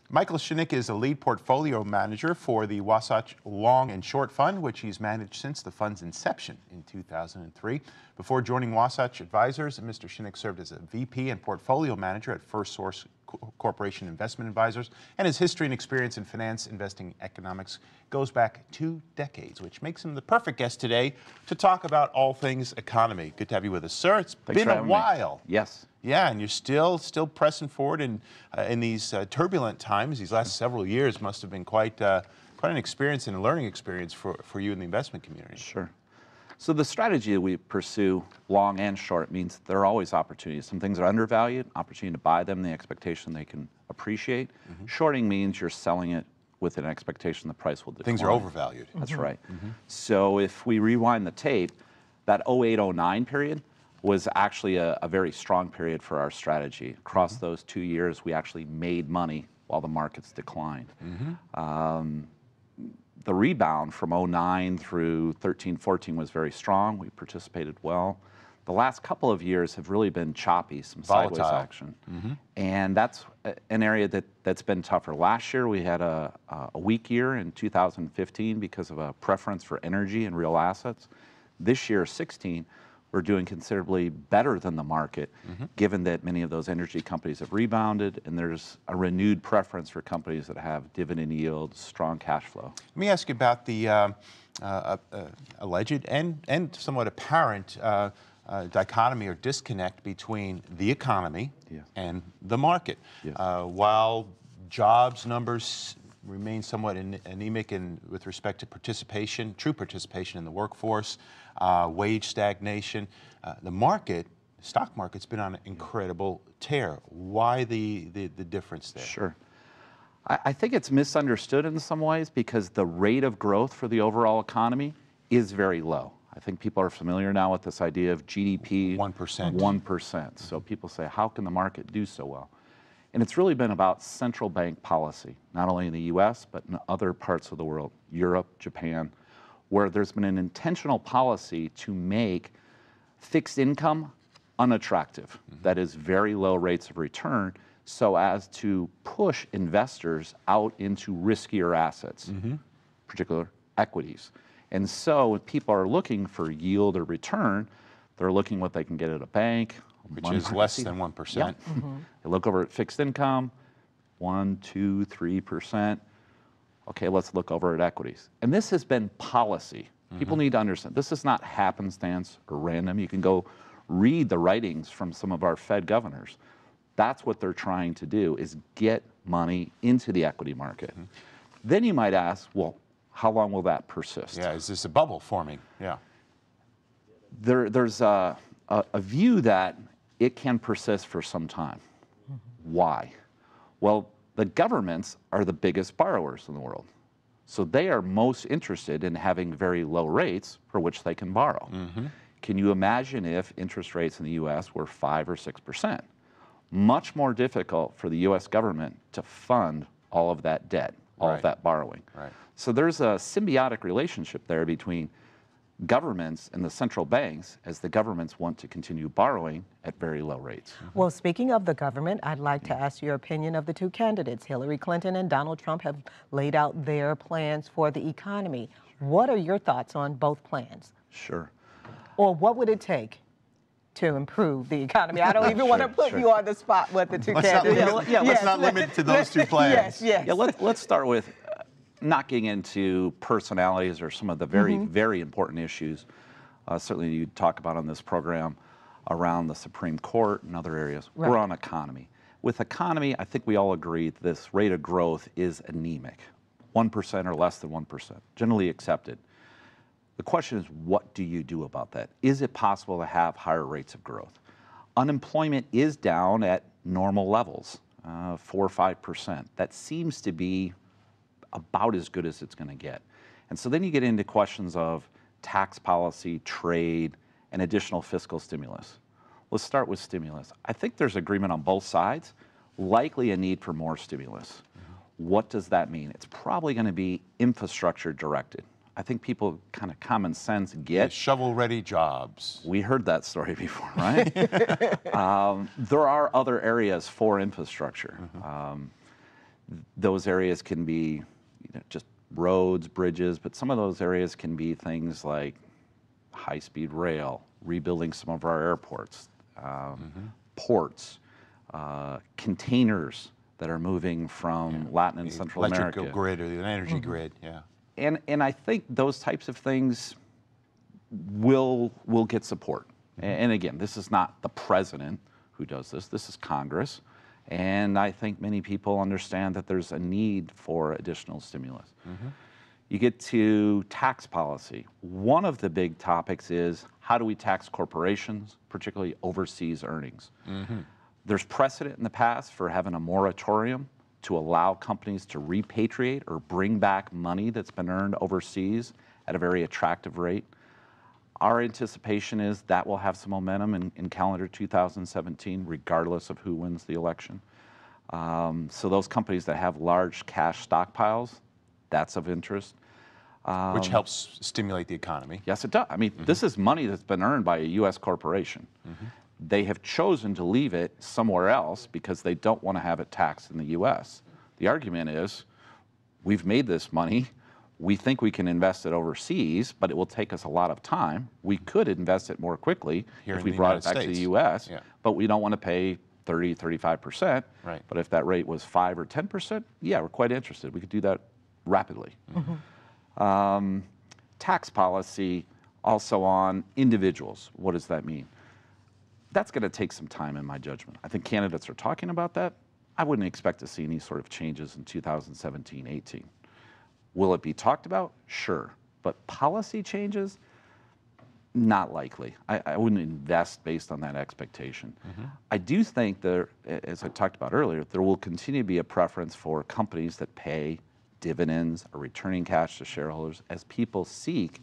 Michael Shinnick is a lead portfolio manager for the Wasatch Long and Short Fund, which he's managed since the fund's inception in 2003. Before joining Wasatch Advisors, Mr. Shinnick served as a VP and portfolio manager at First Source Corporation Investment Advisors, and his history and experience in finance, investing, economics goes back 2 decades, which makes him the perfect guest today to talk about all things economy. Good to have you with us, sir. It's been a while. Yes. Yeah, and you're still pressing forward in these turbulent times. These last several years must have been quite an experience and a learning experience for you in the investment community. Sure. So the strategy that we pursue, long and short, means there are always opportunities. Some things are undervalued, opportunity to buy them, the expectation they can appreciate. Shorting means you're selling it with an expectation the price will decline. Things are overvalued. That's right. So if we rewind the tape, that 08-09 period was actually a very strong period for our strategy. Across those 2 years, we actually made money while the markets declined. The rebound from 09 through 13-14 was very strong. We participated well. The last couple of years have really been choppy, some sideways action. And that's an area that's been tougher. Last year, we had a weak year in 2015 because of a preference for energy and real assets. This year, 16, we're doing considerably better than the market, given that many of those energy companies have rebounded, and there's a renewed preference for companies that have dividend yields, strong cash flow. Let me ask you about the alleged and somewhat apparent dichotomy or disconnect between the economy and the market. While jobs numbers remain somewhat anemic with respect to participation, true participation in the workforce, wage stagnation, the stock market's been on an incredible tear. Why the difference there? Sure. I think it's misunderstood in some ways because the rate of growth for the overall economy is very low. I think people are familiar now with this idea of GDP 1%. 1%. So people say, how can the market do so well? And it's really been about central bank policy, not only in the US, but in other parts of the world, Europe, Japan, where there's been an intentional policy to make fixed income unattractive. That is very low rates of return, so as to push investors out into riskier assets, particular equities. And so when people are looking for yield or return, they're looking what they can get at a bank, which is less than 1%. They look over at fixed income, 1%, 2%, 3%. Okay, let's look over at equities. And this has been policy. People need to understand, this is not happenstance or random. You can go read the writings from some of our Fed governors. That's what they're trying to do, is get money into the equity market. Then you might ask, well, how long will that persist? Yeah, is this a bubble forming? Yeah. There's a view that it can persist for some time. Why? Well, the governments are the biggest borrowers in the world. So they are most interested in having very low rates for which they can borrow. Can you imagine if interest rates in the US were 5 or 6%? Much more difficult for the US government to fund all of that debt, all of that borrowing. So there's a symbiotic relationship there between governments and the central banks, as the governments want to continue borrowing at very low rates. Well, speaking of the government, I'd like to ask your opinion of the two candidates. Hillary Clinton and Donald Trump have laid out their plans for the economy. What are your thoughts on both plans? Sure. Or what would it take to improve the economy? I don't even want to put you on the spot with the two candidates. Let's not limit to those two plans. Yes. Yeah, let's start with not getting into personalities or some of the very important issues, certainly you talk about on this program around the Supreme Court and other areas. We're on economy. With economy, I think we all agree this rate of growth is anemic, 1% or less than 1%, generally accepted. The question is, what do you do about that? Is it possible to have higher rates of growth? Unemployment is down at normal levels, 4 or 5%. That seems to be about as good as it's going to get. And so then you get into questions of tax policy, trade, and additional fiscal stimulus. Let's start with stimulus. I think there's agreement on both sides, likely a need for more stimulus. What does that mean? It's probably going to be infrastructure directed. I think people kind of common sense get. Shovel-ready jobs. We heard that story before, right? There are other areas for infrastructure. Those areas can be just roads, bridges, but some of those areas can be things like high-speed rail, rebuilding some of our airports, ports, containers that are moving from Latin and Central America. Electrical grid or the energy grid, yeah. And I think those types of things will get support. And again, this is not the president who does this. This is Congress. And I think many people understand that there's a need for additional stimulus. You get to tax policy. One of the big topics is how do we tax corporations, particularly overseas earnings? There's precedent in the past for having a moratorium to allow companies to repatriate or bring back money that's been earned overseas at a very attractive rate. Our anticipation is that will have some momentum in calendar 2017, regardless of who wins the election. So those companies that have large cash stockpiles, that's of interest. Which helps stimulate the economy. Yes, it does. I mean, this is money that's been earned by a U.S. corporation. They have chosen to leave it somewhere else because they don't want to have it taxed in the U.S. The argument is, we've made this money. We think we can invest it overseas, but it will take us a lot of time. We could invest it more quickly if we brought it back to the U.S., but we don't want to pay 30, 35%. Right. But if that rate was 5 or 10%, yeah, we're quite interested. We could do that rapidly. Tax policy also on individuals. What does that mean? That's going to take some time in my judgment. I think candidates are talking about that. I wouldn't expect to see any sort of changes in 2017-18. Will it be talked about? Sure. But policy changes? Not likely. I wouldn't invest based on that expectation. I do think there, as I talked about earlier, there will continue to be a preference for companies that pay dividends or returning cash to shareholders as people seek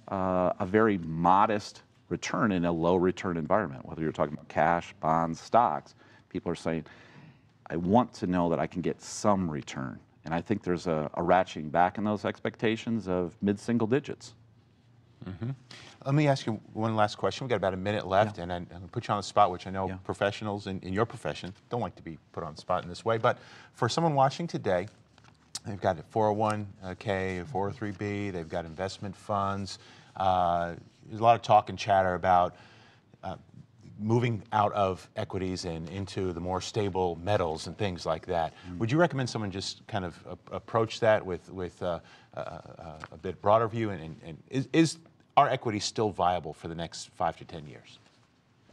a very modest return in a low return environment. Whether you're talking about cash, bonds, stocks, people are saying, I want to know that I can get some return. And I think there's a ratcheting back in those expectations of mid-single digits. Let me ask you one last question. We've got about a minute left, and I'm going to put you on the spot, which I know professionals in your profession don't like to be put on the spot in this way. But for someone watching today, they've got a 401k, a 403b, they've got investment funds. There's a lot of talk and chatter about moving out of equities and into the more stable metals and things like that. Would you recommend someone just kind of approach that with a bit broader view? And is our equity still viable for the next 5 to 10 years?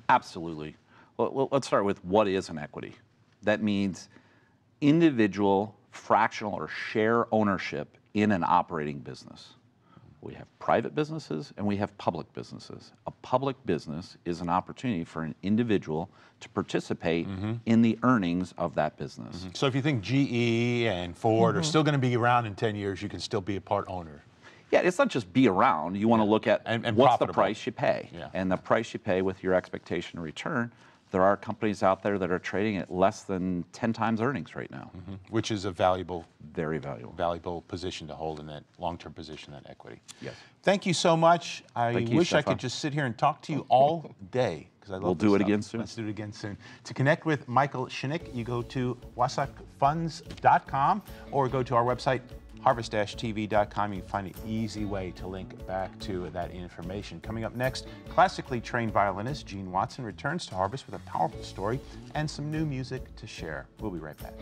Absolutely. Well, let's start with what is an equity. That means individual, fractional, or share ownership in an operating business. We have private businesses and we have public businesses. A public business is an opportunity for an individual to participate in the earnings of that business. So if you think GE and Ford are still going to be around in 10 years, you can still be a part owner. Yeah, it's not just be around. You want to look at and what's profitable. the price you pay. And the price you pay with your expectation of return. There are companies out there that are trading at less than 10 times earnings right now. Which is a valuable, very valuable position to hold in that long-term position, that equity. Yes. Thank you so much. I wish I could just sit here and talk to you all day, because I love We'll do it again soon. Let's do it again soon. To connect with Michael Shinnick, you go to wasatchfunds.com or go to our website, harvest-tv.com. You can find an easy way to link back to that information. Coming up next, classically trained violinist Gene Watson returns to Harvest with a powerful story and some new music to share. We'll be right back.